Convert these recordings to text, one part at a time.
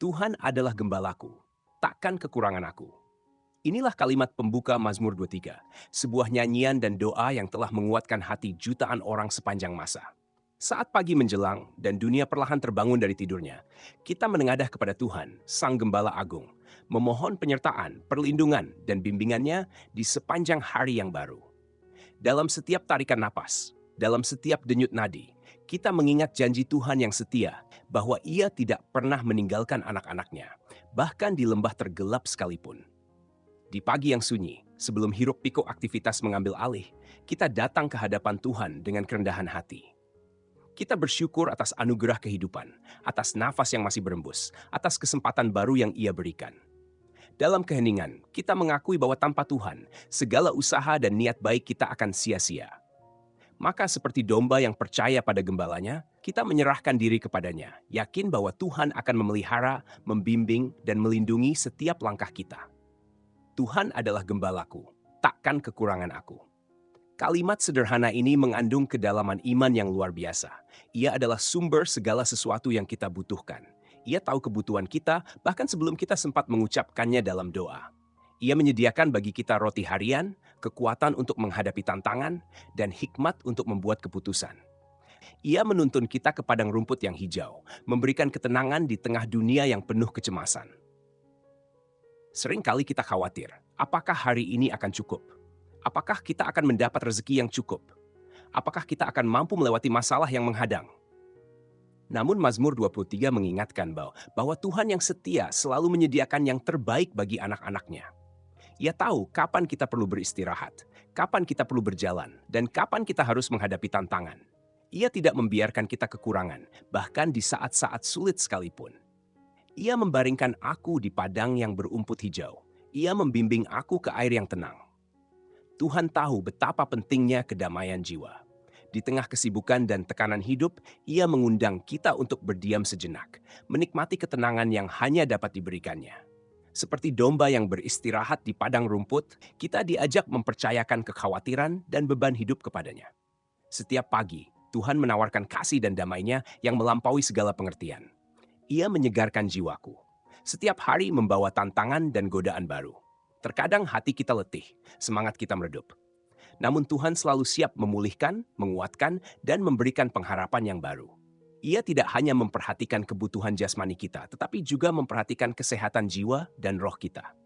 Tuhan adalah gembalaku, takkan kekurangan aku. Inilah kalimat pembuka Mazmur 23, sebuah nyanyian dan doa yang telah menguatkan hati jutaan orang sepanjang masa. Saat pagi menjelang dan dunia perlahan terbangun dari tidurnya, kita menengadah kepada Tuhan, Sang Gembala Agung, memohon penyertaan, perlindungan, dan bimbingannya di sepanjang hari yang baru. Dalam setiap tarikan napas, dalam setiap denyut nadi, kita mengingat janji Tuhan yang setia bahwa Ia tidak pernah meninggalkan anak-anaknya, bahkan di lembah tergelap sekalipun. Di pagi yang sunyi, sebelum hiruk-pikuk aktivitas mengambil alih, kita datang ke hadapan Tuhan dengan kerendahan hati. Kita bersyukur atas anugerah kehidupan, atas nafas yang masih berembus, atas kesempatan baru yang Ia berikan. Dalam keheningan, kita mengakui bahwa tanpa Tuhan, segala usaha dan niat baik kita akan sia-sia. Maka seperti domba yang percaya pada gembalanya, kita menyerahkan diri kepadanya, yakin bahwa Tuhan akan memelihara, membimbing, dan melindungi setiap langkah kita. Tuhan adalah gembalaku, takkan kekurangan aku. Kalimat sederhana ini mengandung kedalaman iman yang luar biasa. Ia adalah sumber segala sesuatu yang kita butuhkan. Ia tahu kebutuhan kita bahkan sebelum kita sempat mengucapkannya dalam doa. Ia menyediakan bagi kita roti harian, kekuatan untuk menghadapi tantangan, dan hikmat untuk membuat keputusan. Ia menuntun kita ke padang rumput yang hijau, memberikan ketenangan di tengah dunia yang penuh kecemasan. Sering kali kita khawatir, apakah hari ini akan cukup? Apakah kita akan mendapat rezeki yang cukup? Apakah kita akan mampu melewati masalah yang menghadang? Namun Mazmur 23 mengingatkan bahwa Tuhan yang setia selalu menyediakan yang terbaik bagi anak-anaknya. Ia tahu kapan kita perlu beristirahat, kapan kita perlu berjalan, dan kapan kita harus menghadapi tantangan. Ia tidak membiarkan kita kekurangan, bahkan di saat-saat sulit sekalipun. Ia membaringkan aku di padang yang berumput hijau. Ia membimbing aku ke air yang tenang. Tuhan tahu betapa pentingnya kedamaian jiwa. Di tengah kesibukan dan tekanan hidup, Ia mengundang kita untuk berdiam sejenak, menikmati ketenangan yang hanya dapat diberikannya. Seperti domba yang beristirahat di padang rumput, kita diajak mempercayakan kekhawatiran dan beban hidup kepadanya. Setiap pagi, Tuhan menawarkan kasih dan damai-Nya yang melampaui segala pengertian. Ia menyegarkan jiwaku. Setiap hari membawa tantangan dan godaan baru. Terkadang hati kita letih, semangat kita meredup. Namun Tuhan selalu siap memulihkan, menguatkan, dan memberikan pengharapan yang baru. Ia tidak hanya memperhatikan kebutuhan jasmani kita, tetapi juga memperhatikan kesehatan jiwa dan roh kita.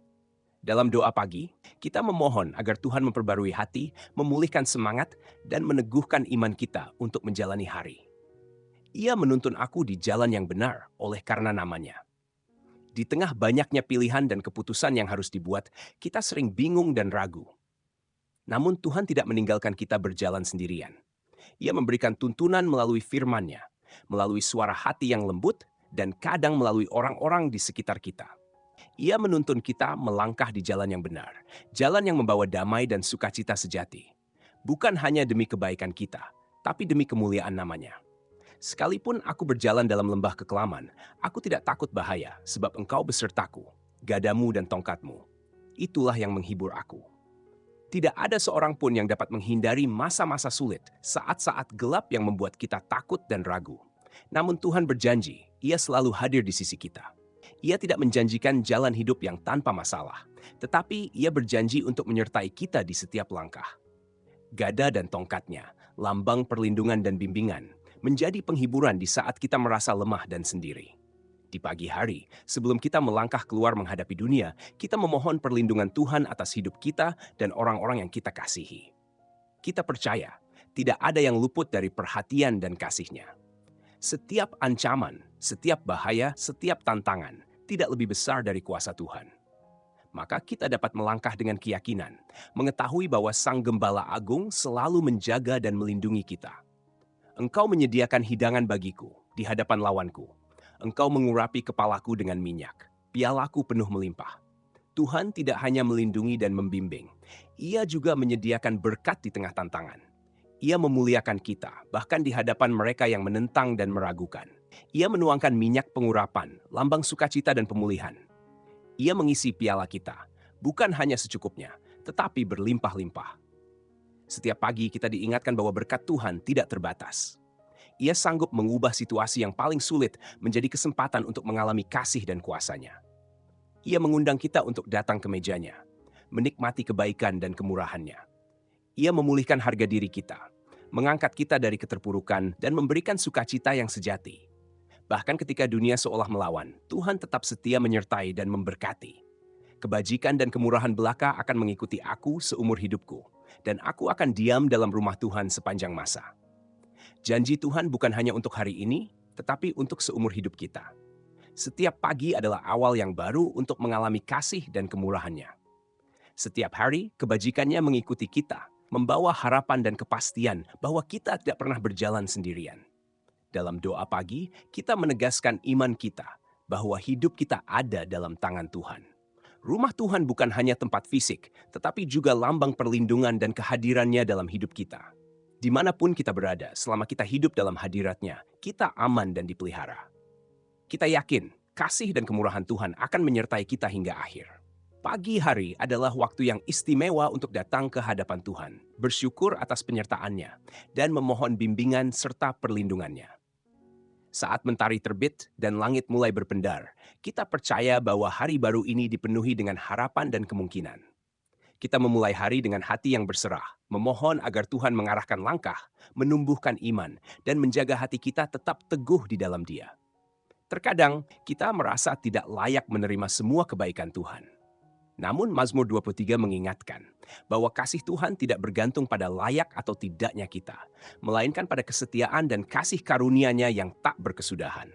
Dalam doa pagi, kita memohon agar Tuhan memperbarui hati, memulihkan semangat, dan meneguhkan iman kita untuk menjalani hari. Ia menuntun aku di jalan yang benar oleh karena nama-Nya. Di tengah banyaknya pilihan dan keputusan yang harus dibuat, kita sering bingung dan ragu. Namun Tuhan tidak meninggalkan kita berjalan sendirian. Ia memberikan tuntunan melalui firman-Nya, melalui suara hati yang lembut, dan kadang melalui orang-orang di sekitar kita. Ia menuntun kita melangkah di jalan yang benar, jalan yang membawa damai dan sukacita sejati. Bukan hanya demi kebaikan kita, tapi demi kemuliaan nama-Nya. Sekalipun aku berjalan dalam lembah kekelaman, aku tidak takut bahaya, sebab Engkau besertaku, gadamu dan tongkatmu. Itulah yang menghibur aku. Tidak ada seorang pun yang dapat menghindari masa-masa sulit, saat-saat gelap yang membuat kita takut dan ragu. Namun Tuhan berjanji, Ia selalu hadir di sisi kita. Ia tidak menjanjikan jalan hidup yang tanpa masalah, tetapi Ia berjanji untuk menyertai kita di setiap langkah. Gada dan tongkat-Nya, lambang perlindungan dan bimbingan, menjadi penghiburan di saat kita merasa lemah dan sendiri. Di pagi hari, sebelum kita melangkah keluar menghadapi dunia, kita memohon perlindungan Tuhan atas hidup kita dan orang-orang yang kita kasihi. Kita percaya, tidak ada yang luput dari perhatian dan kasih-Nya. Setiap ancaman, setiap bahaya, setiap tantangan, tidak lebih besar dari kuasa Tuhan. Maka kita dapat melangkah dengan keyakinan, mengetahui bahwa Sang Gembala Agung selalu menjaga dan melindungi kita. Engkau menyediakan hidangan bagiku di hadapan lawanku. Engkau mengurapi kepalaku dengan minyak. Pialaku penuh melimpah. Tuhan tidak hanya melindungi dan membimbing. Ia juga menyediakan berkat di tengah tantangan. Ia memuliakan kita, bahkan di hadapan mereka yang menentang dan meragukan. Ia menuangkan minyak pengurapan, lambang sukacita dan pemulihan. Ia mengisi piala kita, bukan hanya secukupnya, tetapi berlimpah-limpah. Setiap pagi kita diingatkan bahwa berkat Tuhan tidak terbatas. Ia sanggup mengubah situasi yang paling sulit menjadi kesempatan untuk mengalami kasih dan kuasa-Nya. Ia mengundang kita untuk datang ke mejanya, menikmati kebaikan dan kemurahan-Nya. Ia memulihkan harga diri kita, mengangkat kita dari keterpurukan dan memberikan sukacita yang sejati. Bahkan ketika dunia seolah melawan, Tuhan tetap setia menyertai dan memberkati. Kebajikan dan kemurahan belaka akan mengikuti aku seumur hidupku, dan aku akan diam dalam rumah Tuhan sepanjang masa. Janji Tuhan bukan hanya untuk hari ini, tetapi untuk seumur hidup kita. Setiap pagi adalah awal yang baru untuk mengalami kasih dan kemurahan-Nya. Setiap hari, kebajikan-Nya mengikuti kita, membawa harapan dan kepastian bahwa kita tidak pernah berjalan sendirian. Dalam doa pagi, kita menegaskan iman kita bahwa hidup kita ada dalam tangan Tuhan. Rumah Tuhan bukan hanya tempat fisik, tetapi juga lambang perlindungan dan kehadiran-Nya dalam hidup kita. Dimanapun kita berada, selama kita hidup dalam hadirat-Nya, kita aman dan dipelihara. Kita yakin kasih dan kemurahan Tuhan akan menyertai kita hingga akhir. Pagi hari adalah waktu yang istimewa untuk datang ke hadapan Tuhan, bersyukur atas penyertaan-Nya, dan memohon bimbingan serta perlindungan-Nya. Saat mentari terbit dan langit mulai berpendar, kita percaya bahwa hari baru ini dipenuhi dengan harapan dan kemungkinan. Kita memulai hari dengan hati yang berserah, memohon agar Tuhan mengarahkan langkah, menumbuhkan iman, dan menjaga hati kita tetap teguh di dalam Dia. Terkadang, kita merasa tidak layak menerima semua kebaikan Tuhan. Namun Mazmur 23 mengingatkan bahwa kasih Tuhan tidak bergantung pada layak atau tidaknya kita, melainkan pada kesetiaan dan kasih karunia-Nya yang tak berkesudahan.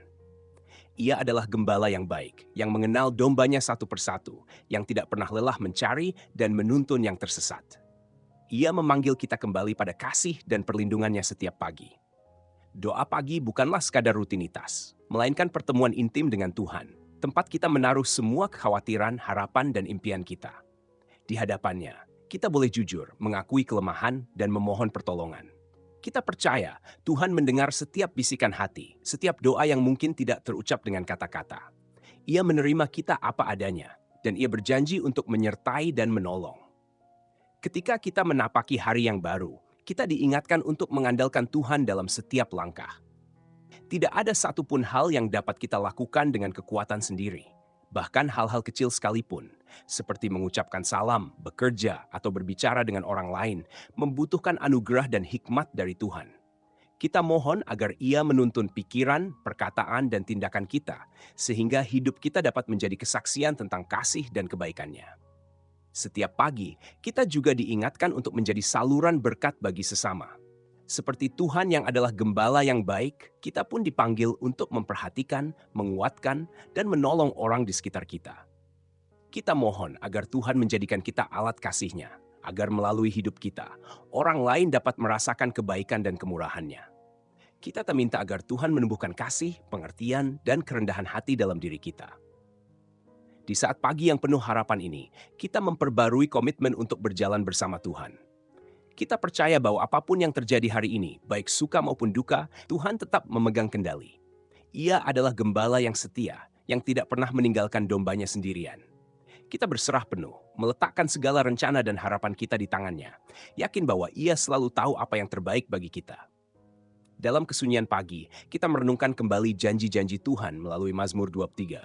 Ia adalah gembala yang baik, yang mengenal dombanya satu persatu, yang tidak pernah lelah mencari dan menuntun yang tersesat. Ia memanggil kita kembali pada kasih dan perlindungan-Nya setiap pagi. Doa pagi bukanlah sekadar rutinitas, melainkan pertemuan intim dengan Tuhan, tempat kita menaruh semua kekhawatiran, harapan, dan impian kita. Di hadapan-Nya, kita boleh jujur, mengakui kelemahan, dan memohon pertolongan. Kita percaya Tuhan mendengar setiap bisikan hati, setiap doa yang mungkin tidak terucap dengan kata-kata. Ia menerima kita apa adanya, dan Ia berjanji untuk menyertai dan menolong. Ketika kita menapaki hari yang baru, kita diingatkan untuk mengandalkan Tuhan dalam setiap langkah. Tidak ada satupun hal yang dapat kita lakukan dengan kekuatan sendiri. Bahkan hal-hal kecil sekalipun, seperti mengucapkan salam, bekerja, atau berbicara dengan orang lain, membutuhkan anugerah dan hikmat dari Tuhan. Kita mohon agar Ia menuntun pikiran, perkataan, dan tindakan kita, sehingga hidup kita dapat menjadi kesaksian tentang kasih dan kebaikan-Nya. Setiap pagi, kita juga diingatkan untuk menjadi saluran berkat bagi sesama. Seperti Tuhan yang adalah gembala yang baik, kita pun dipanggil untuk memperhatikan, menguatkan, dan menolong orang di sekitar kita. Kita mohon agar Tuhan menjadikan kita alat kasih-Nya, agar melalui hidup kita, orang lain dapat merasakan kebaikan dan kemurahan-Nya. Kita minta agar Tuhan menumbuhkan kasih, pengertian, dan kerendahan hati dalam diri kita. Di saat pagi yang penuh harapan ini, kita memperbarui komitmen untuk berjalan bersama Tuhan. Kita percaya bahwa apapun yang terjadi hari ini, baik suka maupun duka, Tuhan tetap memegang kendali. Ia adalah gembala yang setia, yang tidak pernah meninggalkan dombanya sendirian. Kita berserah penuh, meletakkan segala rencana dan harapan kita di tangan-Nya, yakin bahwa Ia selalu tahu apa yang terbaik bagi kita. Dalam kesunyian pagi, kita merenungkan kembali janji-janji Tuhan melalui Mazmur 23.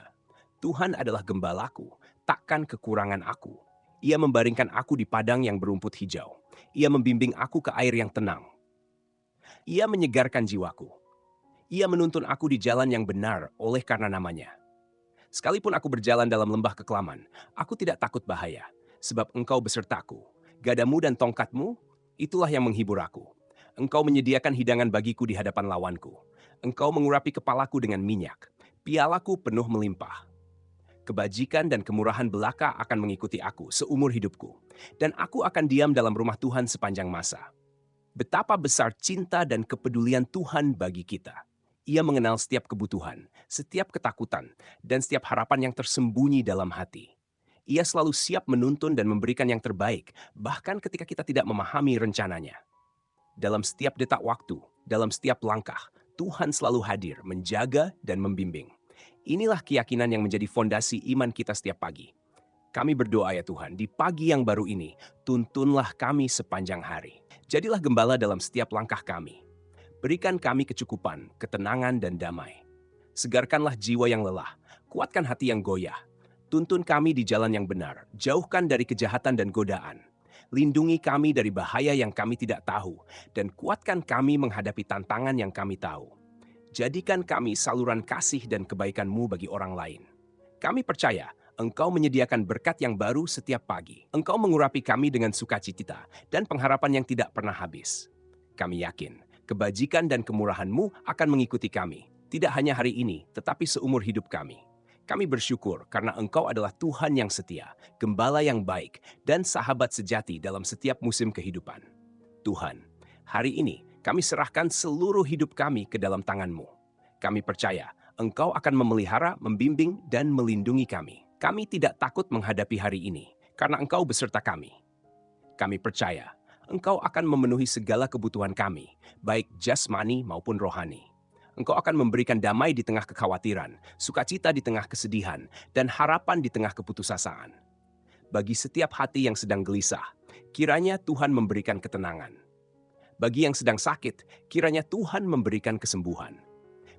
Tuhan adalah gembalaku, takkan kekurangan aku. Ia membaringkan aku di padang yang berumput hijau. Ia membimbing aku ke air yang tenang. Ia menyegarkan jiwaku. Ia menuntun aku di jalan yang benar oleh karena nama-Nya. Sekalipun aku berjalan dalam lembah kekelaman, aku tidak takut bahaya, sebab Engkau besertaku. Gadamu dan tongkat-Mu, itulah yang menghibur aku. Engkau menyediakan hidangan bagiku di hadapan lawanku. Engkau mengurapi kepalaku dengan minyak. Pialaku penuh melimpah. Kebajikan dan kemurahan belaka akan mengikuti aku seumur hidupku, dan aku akan diam dalam rumah Tuhan sepanjang masa. Betapa besar cinta dan kepedulian Tuhan bagi kita. Ia mengenal setiap kebutuhan, setiap ketakutan, dan setiap harapan yang tersembunyi dalam hati. Ia selalu siap menuntun dan memberikan yang terbaik, bahkan ketika kita tidak memahami rencananya. Dalam setiap detak waktu, dalam setiap langkah, Tuhan selalu hadir, menjaga dan membimbing. Inilah keyakinan yang menjadi fondasi iman kita setiap pagi. Kami berdoa ya Tuhan, di pagi yang baru ini, tuntunlah kami sepanjang hari. Jadilah gembala dalam setiap langkah kami. Berikan kami kecukupan, ketenangan, dan damai. Segarkanlah jiwa yang lelah, kuatkan hati yang goyah. Tuntun kami di jalan yang benar, jauhkan dari kejahatan dan godaan. Lindungi kami dari bahaya yang kami tidak tahu, dan kuatkan kami menghadapi tantangan yang kami tahu. Jadikan kami saluran kasih dan kebaikan-Mu bagi orang lain. Kami percaya Engkau menyediakan berkat yang baru setiap pagi. Engkau mengurapi kami dengan sukacita dan pengharapan yang tidak pernah habis. Kami yakin kebajikan dan kemurahan-Mu akan mengikuti kami, tidak hanya hari ini, tetapi seumur hidup kami. Kami bersyukur karena Engkau adalah Tuhan yang setia, Gembala yang baik, dan sahabat sejati dalam setiap musim kehidupan. Tuhan, hari ini kami serahkan seluruh hidup kami ke dalam tangan-Mu. Kami percaya Engkau akan memelihara, membimbing, dan melindungi kami. Kami tidak takut menghadapi hari ini, karena Engkau beserta kami. Kami percaya Engkau akan memenuhi segala kebutuhan kami, baik jasmani maupun rohani. Engkau akan memberikan damai di tengah kekhawatiran, sukacita di tengah kesedihan, dan harapan di tengah keputusasaan. Bagi setiap hati yang sedang gelisah, kiranya Tuhan memberikan ketenangan. Bagi yang sedang sakit, kiranya Tuhan memberikan kesembuhan.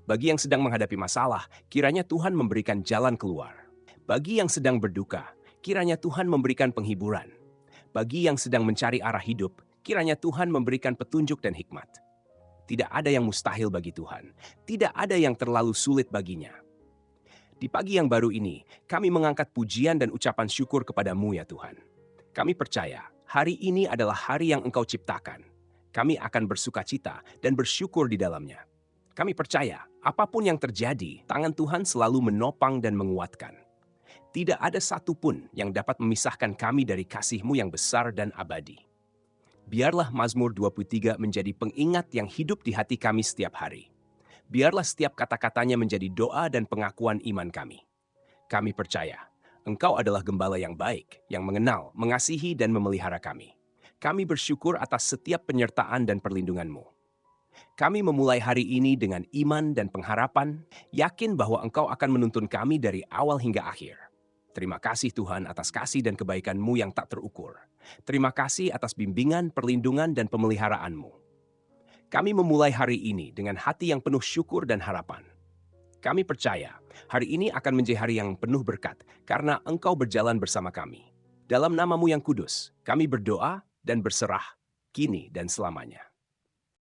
Bagi yang sedang menghadapi masalah, kiranya Tuhan memberikan jalan keluar. Bagi yang sedang berduka, kiranya Tuhan memberikan penghiburan. Bagi yang sedang mencari arah hidup, kiranya Tuhan memberikan petunjuk dan hikmat. Tidak ada yang mustahil bagi Tuhan. Tidak ada yang terlalu sulit baginya. Di pagi yang baru ini, kami mengangkat pujian dan ucapan syukur kepada-Mu ya Tuhan. Kami percaya, hari ini adalah hari yang Engkau ciptakan. Kami akan bersukacita dan bersyukur di dalamnya. Kami percaya, apapun yang terjadi, tangan Tuhan selalu menopang dan menguatkan. Tidak ada satupun yang dapat memisahkan kami dari kasih-Mu yang besar dan abadi. Biarlah Mazmur 23 menjadi pengingat yang hidup di hati kami setiap hari. Biarlah setiap kata-katanya menjadi doa dan pengakuan iman kami. Kami percaya, Engkau adalah Gembala yang baik, yang mengenal, mengasihi, dan memelihara kami. Kami bersyukur atas setiap penyertaan dan perlindungan-Mu. Kami memulai hari ini dengan iman dan pengharapan, yakin bahwa Engkau akan menuntun kami dari awal hingga akhir. Terima kasih Tuhan atas kasih dan kebaikan-Mu yang tak terukur. Terima kasih atas bimbingan, perlindungan, dan pemeliharaanmu. Kami memulai hari ini dengan hati yang penuh syukur dan harapan. Kami percaya hari ini akan menjadi hari yang penuh berkat karena Engkau berjalan bersama kami. Dalam nama-Mu yang kudus, kami berdoa dan berserah kini dan selamanya.